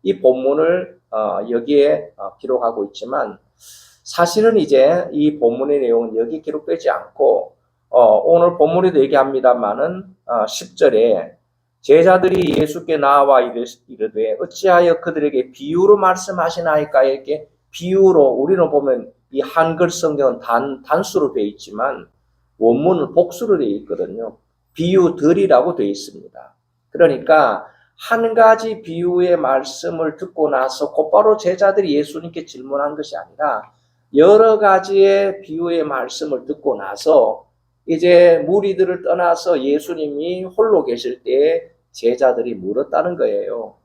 이 본문을 여기에 기록하고 있지만 사실은 이제 이 본문의 내용은 여기 기록되지 않고 오늘 본문에도 얘기합니다만은 10절에 제자들이 예수께 나와 이르되 어찌하여 그들에게 비유로 말씀하시나이까. 이렇게 비유로, 우리는 보면 이 한글 성경은 단수로 되어 있지만 원문은 복수로 되어 있거든요. 비유들이라고 되어 있습니다. 그러니까 한 가지 비유의 말씀을 듣고 나서 곧바로 제자들이 예수님께 질문한 것이 아니라 여러 가지의 비유의 말씀을 듣고 나서 이제 무리들을 떠나서 예수님이 홀로 계실 때에 제자들이 물었다는 거예요.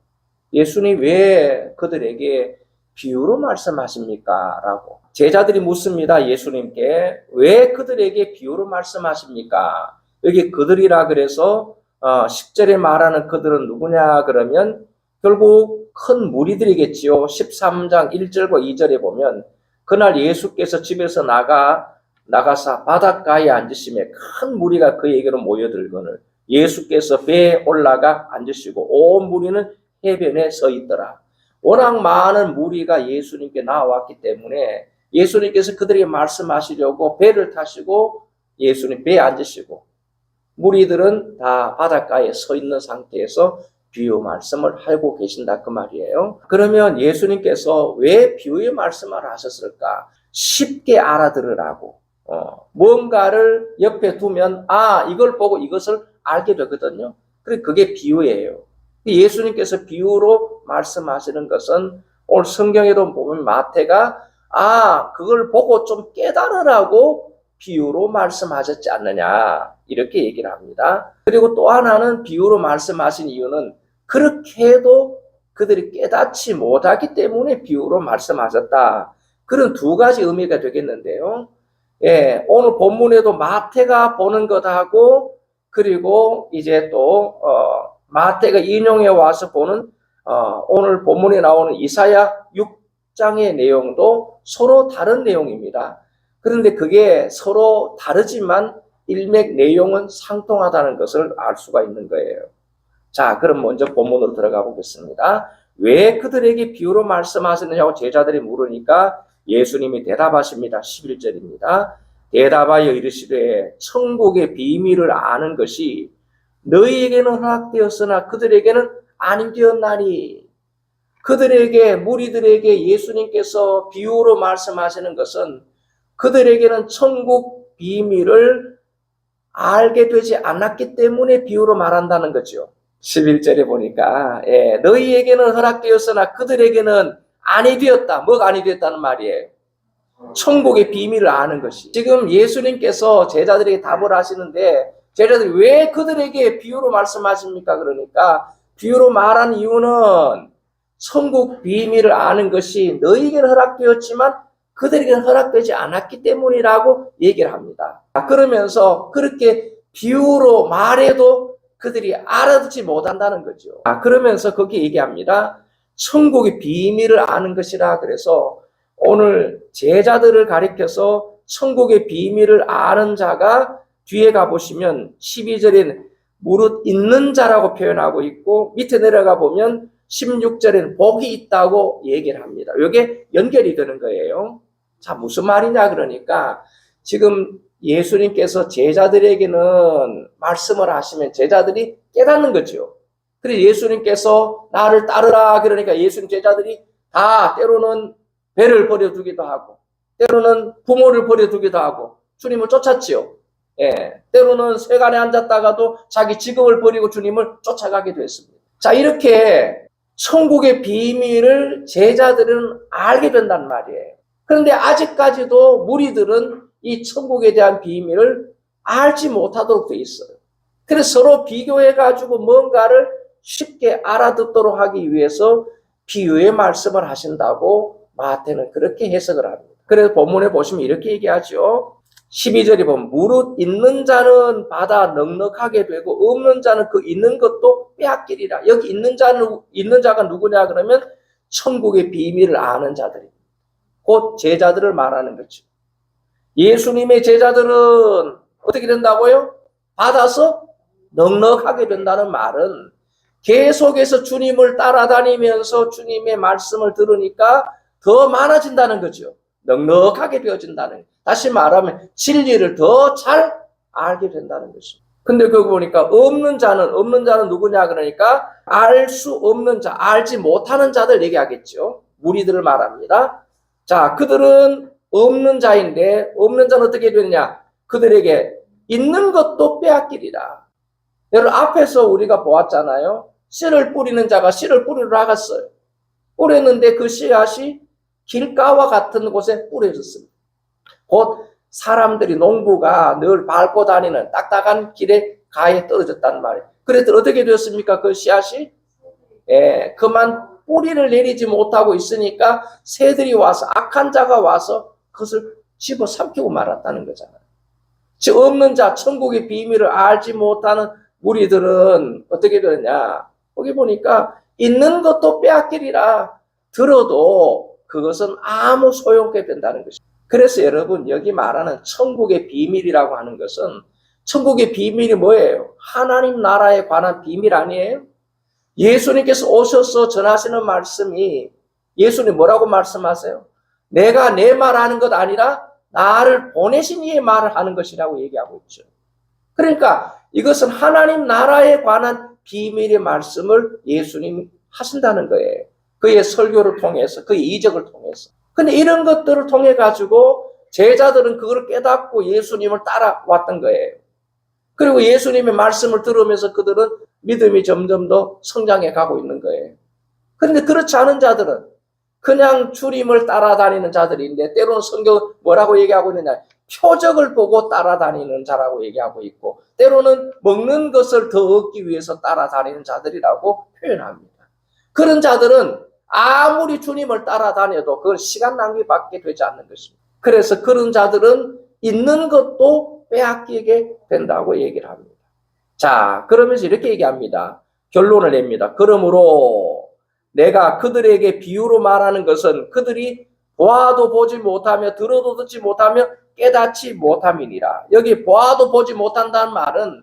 예수님 왜 그들에게 비유로 말씀하십니까? 라고. 제자들이 묻습니다. 예수님께 왜 그들에게 비유로 말씀하십니까? 여기 그들이라 그래서 10절에 말하는 그들은 누구냐 그러면 결국 큰 무리들이겠지요. 13장 1절과 2절에 보면 그날 예수께서 집에서 나가사 바닷가에 앉으시며 큰 무리가 그에게로 모여들거늘 예수께서 배에 올라가 앉으시고 온 무리는 해변에 서 있더라. 워낙 많은 무리가 예수님께 나왔기 때문에 예수님께서 그들에게 말씀하시려고 배를 타시고 예수님 배에 앉으시고 무리들은 다 바닷가에 서 있는 상태에서 비유 말씀을 하고 계신다 그 말이에요. 그러면 예수님께서 왜 비유의 말씀을 하셨을까? 쉽게 알아들으라고. 뭔가를 옆에 두면 이걸 보고 이것을 알게 되거든요. 그게 비유예요. 예수님께서 비유로 말씀하시는 것은 오늘 성경에도 보면 마태가 그걸 보고 좀 깨달으라고 비유로 말씀하셨지 않느냐 이렇게 얘기를 합니다. 그리고 또 하나는 비유로 말씀하신 이유는 그렇게 해도 그들이 깨닫지 못하기 때문에 비유로 말씀하셨다. 그런 두 가지 의미가 되겠는데요. 오늘 본문에도 마태가 보는 것하고 그리고 이제 또 마태가 인용해 와서 보는 오늘 본문에 나오는 이사야 6장의 내용도 서로 다른 내용입니다. 그런데 그게 서로 다르지만 일맥 내용은 상통하다는 것을 알 수가 있는 거예요. 자, 그럼 먼저 본문으로 들어가 보겠습니다. 왜 그들에게 비유로 말씀하시느냐고 제자들이 물으니까 예수님이 대답하십니다. 11절입니다. 대답하여 이르시되 천국의 비밀을 아는 것이 너희에게는 허락되었으나 그들에게는 아니 되었나니. 그들에게 무리들에게 예수님께서 비유로 말씀하시는 것은 그들에게는 천국 비밀을 알게 되지 않았기 때문에 비유로 말한다는 거죠. 11절에 보니까 너희에게는 허락되었으나 그들에게는 아니 되었다. 뭐가 아니 되었다는 말이에요? 천국의 비밀을 아는 것이. 지금 예수님께서 제자들에게 답을 하시는데 제자들이 왜 그들에게 비유로 말씀하십니까? 그러니까 비유로 말한 이유는 천국 비밀을 아는 것이 너희에게는 허락되었지만 그들에게는 허락되지 않았기 때문이라고 얘기를 합니다. 그러면서 그렇게 비유로 말해도 그들이 알아듣지 못한다는 거죠. 그러면서 거기 얘기합니다. 천국의 비밀을 아는 것이라. 그래서 오늘 제자들을 가리켜서 천국의 비밀을 아는 자가 뒤에 가보시면 12절에는 무릇 있는 자라고 표현하고 있고 밑에 내려가 보면 16절에는 복이 있다고 얘기를 합니다. 이게 연결이 되는 거예요. 자, 무슨 말이냐 그러니까 지금 예수님께서 제자들에게는 말씀을 하시면 제자들이 깨닫는 거죠. 그래서 예수님께서 나를 따르라 그러니까 예수님 제자들이 다 때로는 배를 버려두기도 하고 때로는 부모를 버려두기도 하고 주님을 쫓았지요. 때로는 세간에 앉았다가도 자기 직업을 버리고 주님을 쫓아가기도 했습니다. 자, 이렇게 천국의 비밀을 제자들은 알게 된단 말이에요. 그런데 아직까지도 무리들은 이 천국에 대한 비밀을 알지 못하도록 돼 있어요. 그래서 서로 비교해가지고 뭔가를 쉽게 알아듣도록 하기 위해서 비유의 말씀을 하신다고 마태는 그렇게 해석을 합니다. 그래서 본문에 보시면 이렇게 얘기하죠. 12절에 보면 무릇 있는 자는 받아 넉넉하게 되고 없는 자는 그 있는 것도 빼앗기리라. 여기 있는 자가 누구냐 그러면 천국의 비밀을 아는 자들입니다. 곧 제자들을 말하는 거죠. 예수님의 제자들은 어떻게 된다고요? 받아서 넉넉하게 된다는 말은 계속해서 주님을 따라다니면서 주님의 말씀을 들으니까 더 많아진다는 거죠. 넉넉하게 되어진다는, 다시 말하면 진리를 더 잘 알게 된다는 것입니다. 근데 그거 보니까 없는 자는 누구냐 그러니까 알 수 없는 자, 알지 못하는 자들 얘기하겠죠. 무리들을 말합니다. 자, 그들은 없는 자인데 없는 자는 어떻게 되느냐? 그들에게 있는 것도 빼앗기리라. 여러분 앞에서 우리가 보았잖아요. 씨를 뿌리는 자가 씨를 뿌리러 나갔어요. 뿌렸는데 그 씨앗이 길가와 같은 곳에 뿌려졌습니다. 곧 사람들이 농부가 늘 밟고 다니는 딱딱한 길에 가에 떨어졌단 말이에요. 그래서 어떻게 되었습니까? 그 씨앗이 그만 뿌리를 내리지 못하고 있으니까 새들이 와서 악한 자가 와서 그것을 집어삼키고 말았다는 거잖아요. 즉 없는 자, 천국의 비밀을 알지 못하는 무리들은 어떻게 되느냐? 거기 보니까 있는 것도 빼앗기리라. 들어도 그것은 아무 소용없게 된다는 것입니다. 그래서 여러분 여기 말하는 천국의 비밀이라고 하는 것은 천국의 비밀이 뭐예요? 하나님 나라에 관한 비밀 아니에요? 예수님께서 오셔서 전하시는 말씀이 예수님 뭐라고 말씀하세요? 내가 내 말하는 것 아니라 나를 보내신 이의 말을 하는 것이라고 얘기하고 있죠. 그러니까 이것은 하나님 나라에 관한 비밀의 말씀을 예수님이 하신다는 거예요. 그의 설교를 통해서, 그의 이적을 통해서. 근데 이런 것들을 통해 가지고 제자들은 그걸 깨닫고 예수님을 따라왔던 거예요. 그리고 예수님의 말씀을 들으면서 그들은 믿음이 점점 더 성장해 가고 있는 거예요. 그런데 그렇지 않은 자들은 그냥 주님을 따라다니는 자들인데 때로는 성경 뭐라고 얘기하고 있느냐? 표적을 보고 따라다니는 자라고 얘기하고 있고 때로는 먹는 것을 더 얻기 위해서 따라다니는 자들이라고 표현합니다. 그런 자들은 아무리 주님을 따라다녀도 그건 시간 낭비밖에 되지 않는 것입니다. 그래서 그런 자들은 있는 것도 빼앗기게 된다고 얘기를 합니다. 자, 그러면서 이렇게 얘기합니다. 결론을 냅니다. 그러므로 내가 그들에게 비유로 말하는 것은 그들이 보아도 보지 못하며 들어도 듣지 못하며 깨닫지 못함이니라. 여기 보아도 보지 못한다는 말은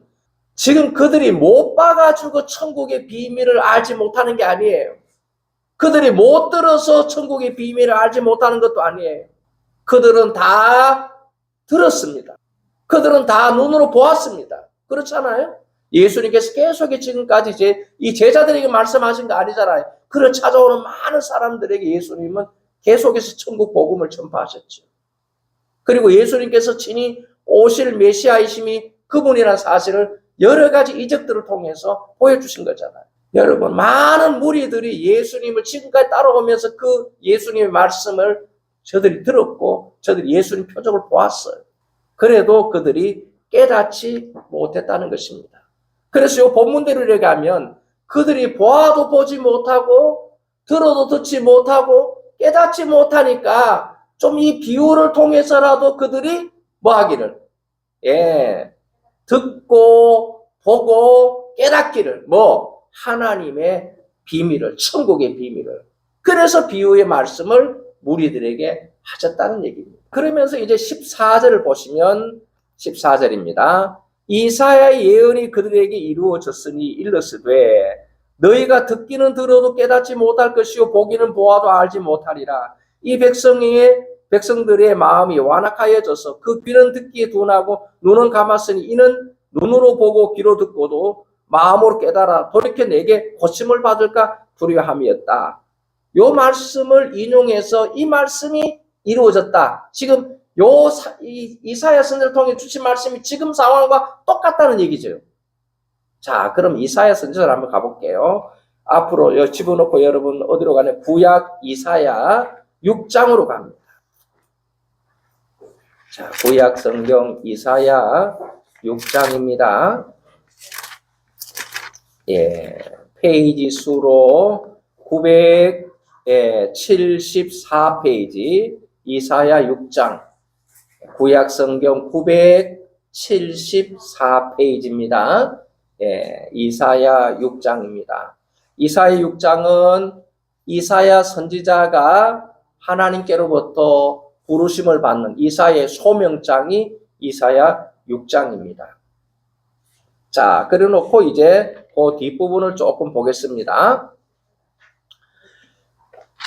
지금 그들이 못 봐가지고 천국의 비밀을 알지 못하는 게 아니에요. 그들이 못 들어서 천국의 비밀을 알지 못하는 것도 아니에요. 그들은 다 들었습니다. 그들은 다 눈으로 보았습니다. 그렇잖아요? 예수님께서 계속 지금까지 이 제자들에게 말씀하신 거 아니잖아요. 그를 찾아오는 많은 사람들에게 예수님은 계속해서 천국 복음을 전파하셨죠. 그리고 예수님께서 친히 오실 메시아이심이 그분이라는 사실을 여러 가지 이적들을 통해서 보여주신 거잖아요. 여러분 많은 무리들이 예수님을 지금까지 따라오면서 그 예수님의 말씀을 저들이 들었고 저들이 예수님 표적을 보았어요. 그래도 그들이 깨닫지 못했다는 것입니다. 그래서 이 본문대로 얘기하면 그들이 보아도 보지 못하고 들어도 듣지 못하고 깨닫지 못하니까 좀 이 비유를 통해서라도 그들이 뭐 하기를 듣고 보고 깨닫기를 하나님의 비밀을 천국의 비밀을 그래서 비유의 말씀을 무리들에게 하셨다는 얘기입니다. 그러면서 이제 14절을 보시면 14절입니다. 이사야의 예언이 그들에게 이루어졌으니 일러스되 너희가 듣기는 들어도 깨닫지 못할 것이요 보기는 보아도 알지 못하리라. 이 백성들의 마음이 완악하여져서 그 귀는 듣기에 둔하고 눈은 감았으니 이는 눈으로 보고 귀로 듣고도 마음으로 깨달아 돌이켜 내게 고침을 받을까 두려워함이었다. 요 말씀을 인용해서 이 말씀이 이루어졌다. 지금 이사야 선지자를 통해 주신 말씀이 지금 상황과 똑같다는 얘기죠. 자, 그럼 이사야 선지자를 한번 가볼게요. 앞으로 집어넣고 여러분 어디로 가냐? 구약 이사야 6장으로 갑니다. 자, 구약 성경 이사야 6장입니다. 페이지 수로 974페이지 이사야 6장 구약 성경 974페이지입니다. 이사야 6장입니다. 이사야 6장은 이사야 선지자가 하나님께로부터 부르심을 받는 이사야의 소명장이 이사야 6장입니다. 자, 그래 놓고 이제 그 뒷부분을 조금 보겠습니다.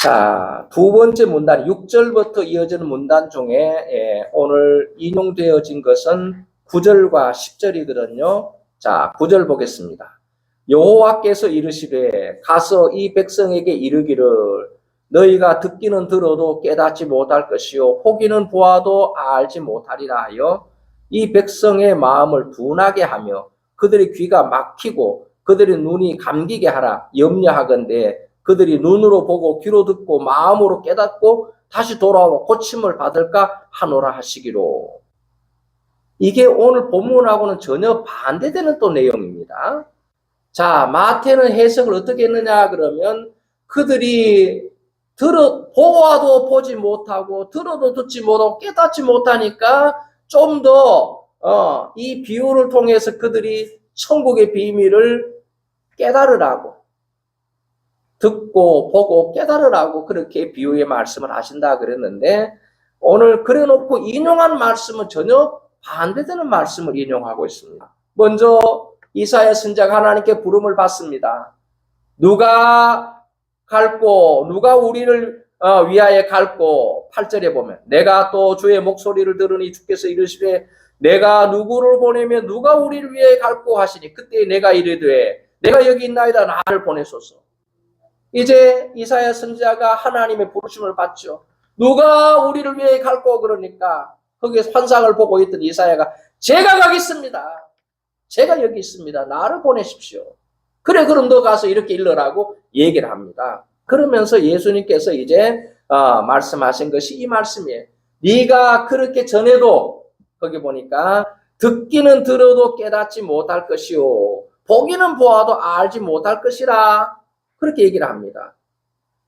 자, 두 번째 문단, 6절부터 이어지는 문단 중에 오늘 인용되어진 것은 9절과 10절이거든요. 자, 9절 보겠습니다. 여호와께서 이르시되 가서 이 백성에게 이르기를 너희가 듣기는 들어도 깨닫지 못할 것이요 보기는 보아도 알지 못하리라 하여 이 백성의 마음을 둔하게 하며 그들의 귀가 막히고 그들의 눈이 감기게 하라 염려하건대 그들이 눈으로 보고 귀로 듣고 마음으로 깨닫고 다시 돌아와 고침을 받을까 하노라 하시기로. 이게 오늘 본문하고는 전혀 반대되는 또 내용입니다. 자, 마태는 해석을 어떻게 했느냐 그러면 그들이 보아도 보지 못하고 들어도 듣지 못하고 깨닫지 못하니까 좀 더 이 비유를 통해서 그들이 천국의 비밀을 깨달으라고 듣고 보고 깨달으라고 그렇게 비유의 말씀을 하신다 그랬는데 오늘 그래놓고 인용한 말씀은 전혀 반대되는 말씀을 인용하고 있습니다. 먼저 이사야 선지자가 하나님께 부름을 받습니다. 누가 갈고 누가 우리를 위하여 갈고 8절에 보면 내가 또 주의 목소리를 들으니 주께서 이르시되 내가 누구를 보내면 누가 우리를 위하여 갈고 하시니 그때 내가 이르되 내가 여기 있나이다 나를 보내소서. 이제 이사야 선지자가 하나님의 부르심을 받죠. 누가 우리를 위해 갈고 그러니까 거기에 환상을 보고 있던 이사야가 제가 가겠습니다. 제가 여기 있습니다. 나를 보내십시오. 그래 그럼 너 가서 이렇게 일러라고 얘기를 합니다. 그러면서 예수님께서 이제 말씀하신 것이 이 말씀이에요. 네가 그렇게 전해도 거기 보니까 듣기는 들어도 깨닫지 못할 것이요 보기는 보아도 알지 못할 것이라 그렇게 얘기를 합니다.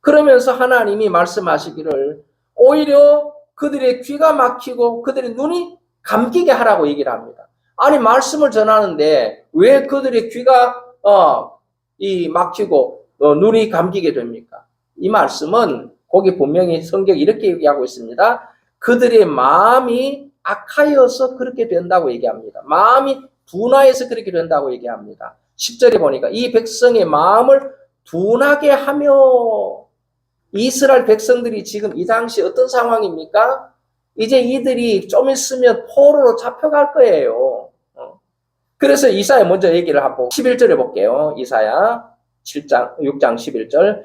그러면서 하나님이 말씀하시기를 오히려 그들의 귀가 막히고 그들의 눈이 감기게 하라고 얘기를 합니다. 아니 말씀을 전하는데 왜 그들의 귀가 막히고 눈이 감기게 됩니까? 이 말씀은 거기 분명히 성경이 이렇게 얘기하고 있습니다. 그들의 마음이 악하여서 그렇게 된다고 얘기합니다. 마음이 둔하여서 그렇게 된다고 얘기합니다. 10절에 보니까 이 백성의 마음을 둔하게 하며 이스라엘 백성들이 지금 이 당시 어떤 상황입니까? 이제 이들이 좀 있으면 포로로 잡혀갈 거예요. 그래서 이사야 먼저 얘기를 하고 11절에 볼게요. 이사야 6장 11절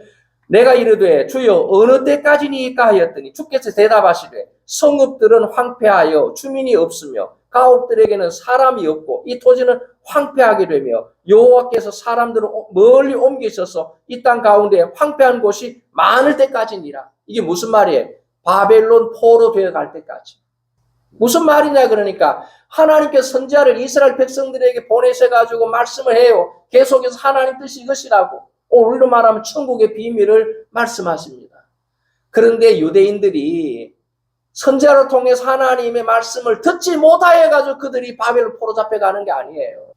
내가 이르되 주여 어느 때까지니까 하였더니 주께서 대답하시되 성읍들은 황폐하여 주민이 없으며 가옥들에게는 사람이 없고 이 토지는 황폐하게 되며 여호와께서 사람들을 멀리 옮기셔서 이 땅 가운데 황폐한 곳이 많을 때까지니라. 이게 무슨 말이에요? 바벨론 포로 되어 갈 때까지. 무슨 말이냐 그러니까 하나님께서 선지자를 이스라엘 백성들에게 보내셔가지고 말씀을 해요. 계속해서 하나님 뜻이 이것이라고. 오늘로 말하면 천국의 비밀을 말씀하십니다. 그런데 유대인들이 선지자를 통해서 하나님의 말씀을 듣지 못하여 가지고 그들이 바벨론 포로 잡혀가는 게 아니에요.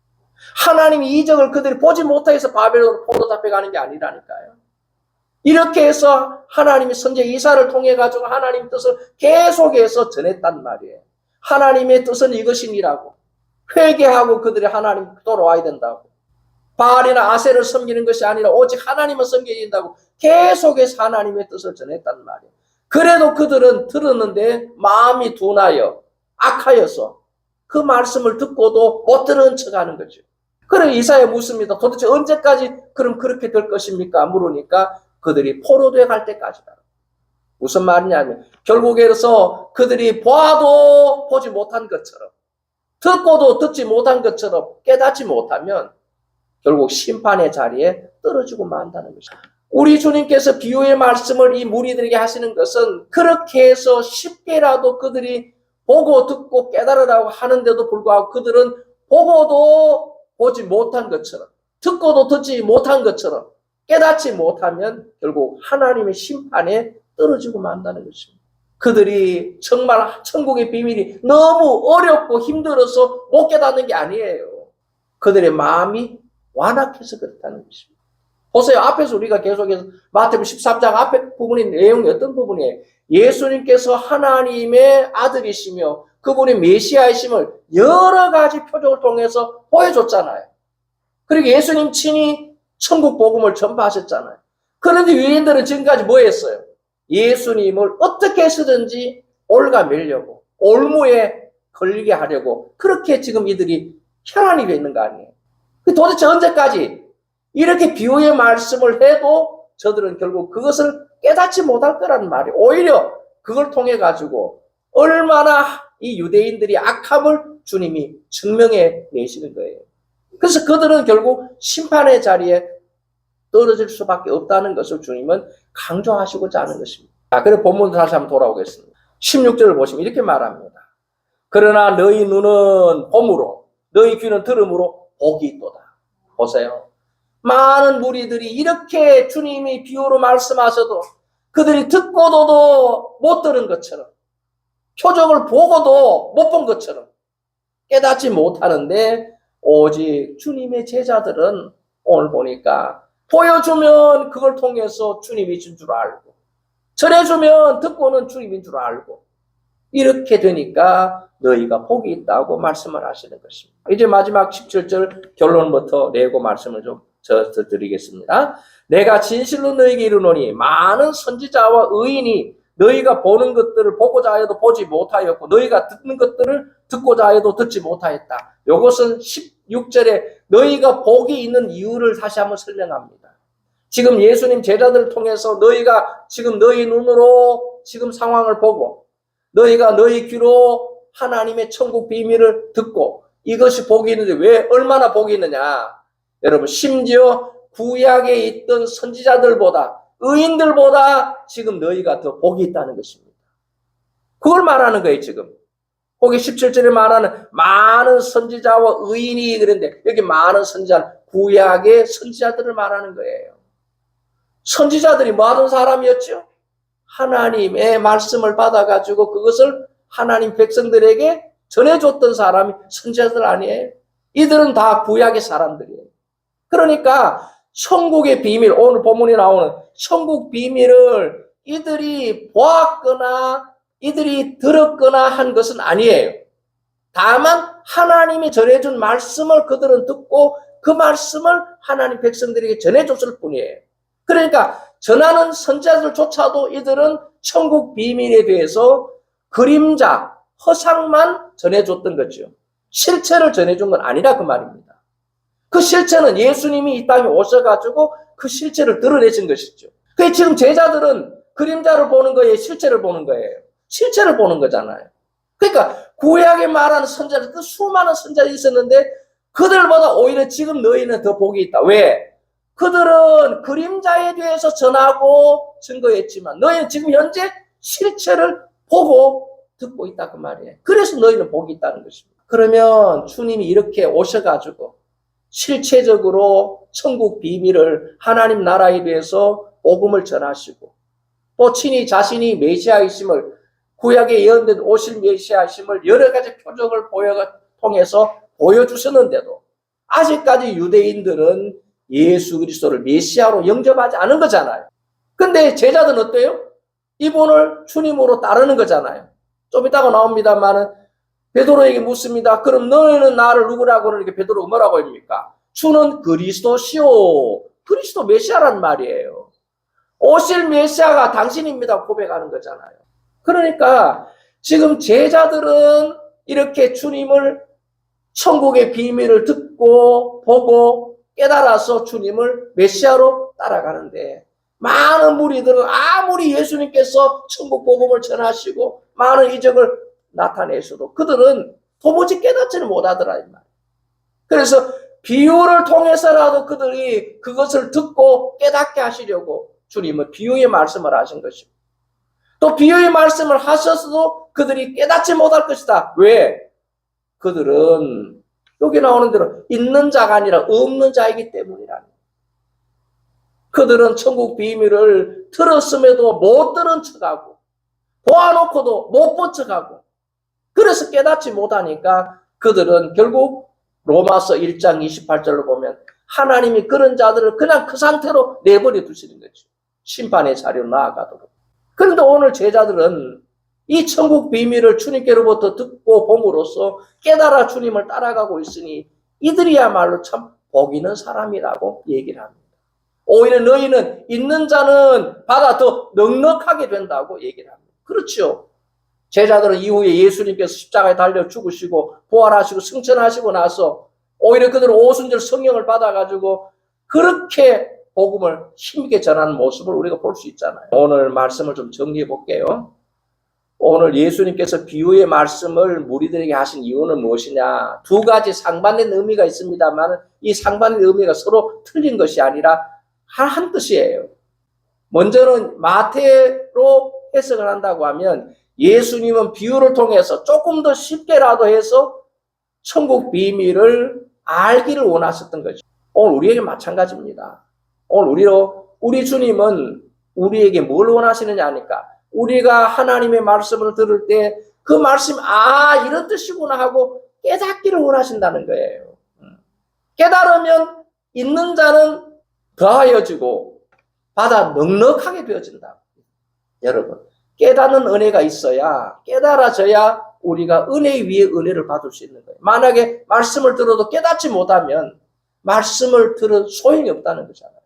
하나님의 이적을 그들이 보지 못해서 바벨론 포로 잡혀가는 게 아니라니까요. 이렇게 해서 하나님이 선지자 이사를 통해 가지고 하나님 뜻을 계속해서 전했단 말이에요. 하나님의 뜻은 이것이니라고. 회개하고 그들이 하나님 돌아와야 된다고. 바알이나 아세를 섬기는 것이 아니라 오직 하나님을 섬겨야 된다고 계속해서 하나님의 뜻을 전했단 말이에요. 그래도 그들은 들었는데 마음이 둔하여 악하여서 그 말씀을 듣고도 못 들은 척하는 거죠. 그래 이사야 묻습니다. 도대체 언제까지 그럼 그렇게 될 것입니까? 물으니까 그들이 포로되어 갈 때까지다. 무슨 말이냐면 결국에서 그들이 보아도 보지 못한 것처럼 듣고도 듣지 못한 것처럼 깨닫지 못하면 결국 심판의 자리에 떨어지고 만다는 것입니다. 우리 주님께서 비유의 말씀을 이 무리들에게 하시는 것은 그렇게 해서 쉽게라도 그들이 보고 듣고 깨달으라고 하는데도 불구하고 그들은 보고도 보지 못한 것처럼 듣고도 듣지 못한 것처럼 깨닫지 못하면 결국 하나님의 심판에 떨어지고 만다는 것입니다. 그들이 정말 천국의 비밀이 너무 어렵고 힘들어서 못 깨닫는 게 아니에요. 그들의 마음이 완악해서 그렇다는 것입니다. 보세요. 앞에서 우리가 계속해서 마태복음 13장 앞에 부분의 내용이 어떤 부분이에요? 예수님께서 하나님의 아들이시며 그분이 메시아이심을 여러 가지 표적을 통해서 보여줬잖아요. 그리고 예수님 친히 천국 복음을 전파하셨잖아요. 그런데 유대인들은 지금까지 뭐 했어요? 예수님을 어떻게 해서든지 올가매려고, 올무에 걸리게 하려고 그렇게 지금 이들이 혈안이 돼 있는 거 아니에요? 도대체 언제까지 이렇게 비유의 말씀을 해도 저들은 결국 그것을 깨닫지 못할 거라는 말이에요. 오히려 그걸 통해 가지고 얼마나 이 유대인들이 악함을 주님이 증명해 내시는 거예요. 그래서 그들은 결국 심판의 자리에 떨어질 수밖에 없다는 것을 주님은 강조하시고자 하는 것입니다. 자, 그래서 본문으로 다시 한번 돌아오겠습니다. 16절을 보시면 이렇게 말합니다. 그러나 너희 눈은 봄으로 너희 귀는 들음으로 복이 있도다. 보세요. 많은 무리들이 이렇게 주님이 비유로 말씀하셔도 그들이 듣고도 못 들은 것처럼, 표적을 보고도 못 본 것처럼 깨닫지 못하는데, 오직 주님의 제자들은 오늘 보니까 보여주면 그걸 통해서 주님이신 줄 알고, 전해주면 듣고는 주님인 줄 알고, 이렇게 되니까 너희가 복이 있다고 말씀을 하시는 것입니다. 이제 마지막 17절 결론부터 내고 말씀을 좀 드리겠습니다. 내가 진실로 너희에게 이르노니 많은 선지자와 의인이 너희가 보는 것들을 보고자 하여도 보지 못하였고 너희가 듣는 것들을 듣고자 하여도 듣지 못하였다. 이것은 16절에 너희가 복이 있는 이유를 다시 한번 설명합니다. 지금 예수님 제자들을 통해서 너희가 지금 너희 눈으로 지금 상황을 보고 너희가 너희 귀로 하나님의 천국 비밀을 듣고 이것이 복이 있는데 왜 얼마나 복이 있느냐? 여러분 심지어 구약에 있던 선지자들보다 의인들보다 지금 너희가 더 복이 있다는 것입니다. 그걸 말하는 거예요 지금. 거기 17절에 말하는 많은 선지자와 의인이 그런데 여기 많은 선지자 구약의 선지자들을 말하는 거예요. 선지자들이 뭐 하던 사람이었죠? 하나님의 말씀을 받아가지고 그것을 하나님 백성들에게 전해줬던 사람이 선지자들 아니에요? 이들은 다 구약의 사람들이에요. 그러니까 천국의 비밀, 오늘 본문에 나오는 천국 비밀을 이들이 보았거나 이들이 들었거나 한 것은 아니에요. 다만 하나님이 전해준 말씀을 그들은 듣고 그 말씀을 하나님 백성들에게 전해줬을 뿐이에요. 그러니까 전하는 선지자들조차도 이들은 천국 비밀에 대해서 그림자, 허상만 전해줬던 거죠. 실체를 전해준 건 아니라 그 말입니다. 그 실체는 예수님이 이 땅에 오셔가지고 그 실체를 드러내신 것이죠. 그래서 지금 제자들은 그림자를 보는 거예요? 실체를 보는 거예요? 실체를 보는 거잖아요. 그러니까 구약에 말하는 선지자들, 그 수많은 선지자들이 있었는데 그들보다 오히려 지금 너희는 더 복이 있다. 왜? 그들은 그림자에 대해서 전하고 증거했지만 너희는 지금 현재 실체를 보고 듣고 있다 그 말이에요. 그래서 너희는 복이 있다는 것입니다. 그러면 주님이 이렇게 오셔가지고 실체적으로 천국 비밀을 하나님 나라에 대해서 복음을 전하시고 또 친히 자신이 메시아이심을 구약에 예언된 오실 메시아이심을 여러 가지 표적을 통해서 보여주셨는데도 아직까지 유대인들은 예수 그리스도를 메시아로 영접하지 않은 거잖아요. 근데 제자들은 어때요? 이분을 주님으로 따르는 거잖아요. 좀 이따가 나옵니다만은 베드로에게 묻습니다. 그럼 너희는 나를 누구라고 그러니까 베드로가 뭐라고 합니까? 주는 그리스도시오. 그리스도 메시아란 말이에요. 오실 메시아가 당신입니다. 고백하는 거잖아요. 그러니까 지금 제자들은 이렇게 주님을 천국의 비밀을 듣고 보고 깨달아서 주님을 메시아로 따라가는데 많은 무리들은 아무리 예수님께서 천국 복음을 전하시고 많은 이적을 나타내셔도 그들은 도무지 깨닫지는 못하더라 이 말이에요. 그래서 비유를 통해서라도 그들이 그것을 듣고 깨닫게 하시려고 주님은 비유의 말씀을 하신 것입니다. 또 비유의 말씀을 하셔서도 그들이 깨닫지 못할 것이다. 왜? 그들은 여기 나오는 대로 있는 자가 아니라 없는 자이기 때문이라는. 그들은 천국 비밀을 들었음에도 못 들은 척하고 보아놓고도 못 본 척하고 그래서 깨닫지 못하니까 그들은 결국 로마서 1장 28절로 보면 하나님이 그런 자들을 그냥 그 상태로 내버려 두시는 거죠. 심판의 자리로 나아가도록. 그런데 오늘 제자들은 이 천국 비밀을 주님께로부터 듣고 봄으로써 깨달아 주님을 따라가고 있으니 이들이야말로 참 복 있는 사람이라고 얘기를 합니다. 오히려 너희는 있는 자는 받아 더 넉넉하게 된다고 얘기를 합니다. 그렇죠. 제자들은 이후에 예수님께서 십자가에 달려 죽으시고 부활하시고 승천하시고 나서 오히려 그들은 오순절 성령을 받아가지고 그렇게 복음을 힘있게 전하는 모습을 우리가 볼 수 있잖아요. 오늘 말씀을 좀 정리해 볼게요. 오늘 예수님께서 비유의 말씀을 무리들에게 하신 이유는 무엇이냐? 두 가지 상반된 의미가 있습니다만 이 상반된 의미가 서로 틀린 것이 아니라 한 뜻이에요. 먼저는 마태로 해석을 한다고 하면 예수님은 비유를 통해서 조금 더 쉽게라도 해서 천국 비밀을 알기를 원하셨던 거죠. 오늘 우리에게 마찬가지입니다. 오늘 우리 주님은 우리에게 뭘 원하시느냐 하니까 우리가 하나님의 말씀을 들을 때 그 말씀 이런 뜻이구나 하고 깨닫기를 원하신다는 거예요. 깨달으면 있는 자는 더하여지고 받아 넉넉하게 되어진다. 여러분, 깨닫는 은혜가 있어야 깨달아져야 우리가 은혜 위에 은혜를 받을 수 있는 거예요. 만약에 말씀을 들어도 깨닫지 못하면 말씀을 들은 소용이 없다는 거잖아요.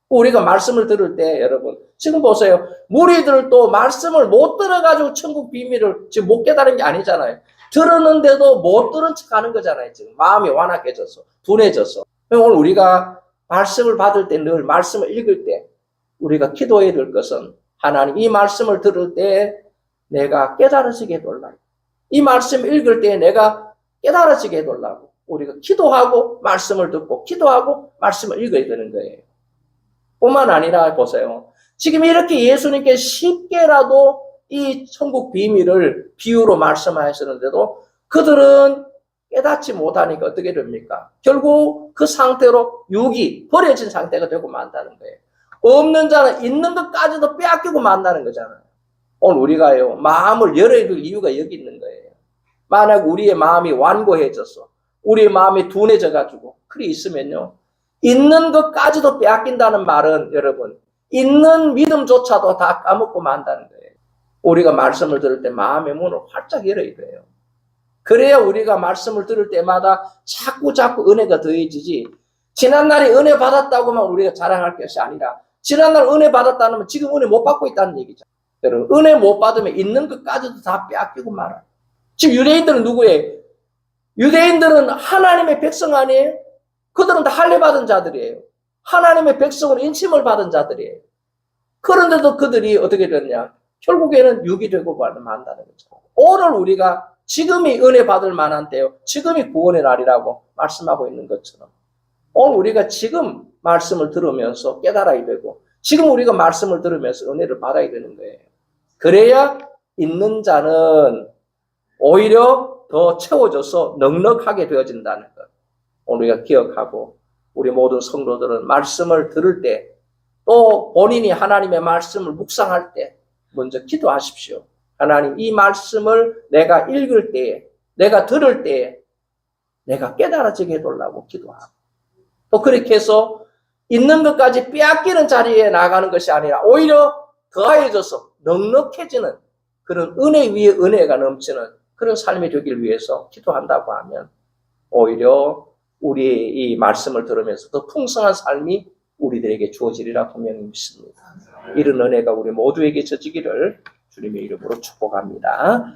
우리가 말씀을 들을 때 여러분 지금 보세요. 무리들도 말씀을 못 들어가지고 천국 비밀을 지금 못 깨달은 게 아니잖아요. 들었는데도 못 들은 척 하는 거잖아요. 지금 마음이 완악해져서 둔해져서. 오늘 우리가 말씀을 받을 때 늘 말씀을 읽을 때 우리가 기도해야 될 것은 하나님 이 말씀을 들을 때 내가 깨달아지게 해달라고. 이 말씀을 읽을 때 내가 깨달아지게 해달라고. 우리가 기도하고 말씀을 듣고 기도하고 말씀을 읽어야 되는 거예요. 뿐만 아니라 보세요. 지금 이렇게 예수님께 쉽게라도 이 천국 비밀을 비유로 말씀하시는데도 그들은 깨닫지 못하니까 어떻게 됩니까? 결국 그 상태로 육이 버려진 상태가 되고 만다는 거예요. 없는 자는 있는 것까지도 빼앗기고 만다는 거잖아요. 오늘 우리가요 마음을 열어야 될 이유가 여기 있는 거예요. 만약 우리의 마음이 완고해져서 우리의 마음이 둔해져 가지고 그리 있으면요 있는 것까지도 빼앗긴다는 말은 여러분 있는 믿음조차도 다 까먹고 만다는 거예요. 우리가 말씀을 들을 때 마음의 문을 활짝 열어야 돼요. 그래야 우리가 말씀을 들을 때마다 자꾸 은혜가 더해지지 지난날에 은혜 받았다고만 우리가 자랑할 것이 아니라 지난날 은혜 받았다는 지금 은혜 못 받고 있다는 얘기죠. 여러분 은혜 못 받으면 있는 것까지도 다 빼앗기고 말아요. 지금 유대인들은 누구예요? 유대인들은 하나님의 백성 아니에요? 그들은 다 할례 받은 자들이에요. 하나님의 백성으로 인침을 받은 자들이에요. 그런데도 그들이 어떻게 됐냐? 결국에는 육이 되고 만다는 거죠. 오늘 우리가 지금이 은혜 받을 만한 때요. 지금이 구원의 날이라고 말씀하고 있는 것처럼 오늘 우리가 지금 말씀을 들으면서 깨달아야 되고 지금 우리가 말씀을 들으면서 은혜를 받아야 되는 거예요. 그래야 있는 자는 오히려 더 채워져서 넉넉하게 되어진다는 것. 오늘 우리가 기억하고 우리 모든 성도들은 말씀을 들을 때 또 본인이 하나님의 말씀을 묵상할 때 먼저 기도하십시오. 하나님 이 말씀을 내가 읽을 때에 내가 들을 때에 내가 깨달아지게 해달라고 기도하고 또 그렇게 해서 있는 것까지 빼앗기는 자리에 나가는 것이 아니라 오히려 더해져서 넉넉해지는 그런 은혜 위에 은혜가 넘치는 그런 삶이 되길 위해서 기도한다고 하면 오히려 우리의 이 말씀을 들으면서 더 풍성한 삶이 우리들에게 주어지리라 분명히 믿습니다. 이런 은혜가 우리 모두에게 젖히기를 주님의 이름으로 축복합니다.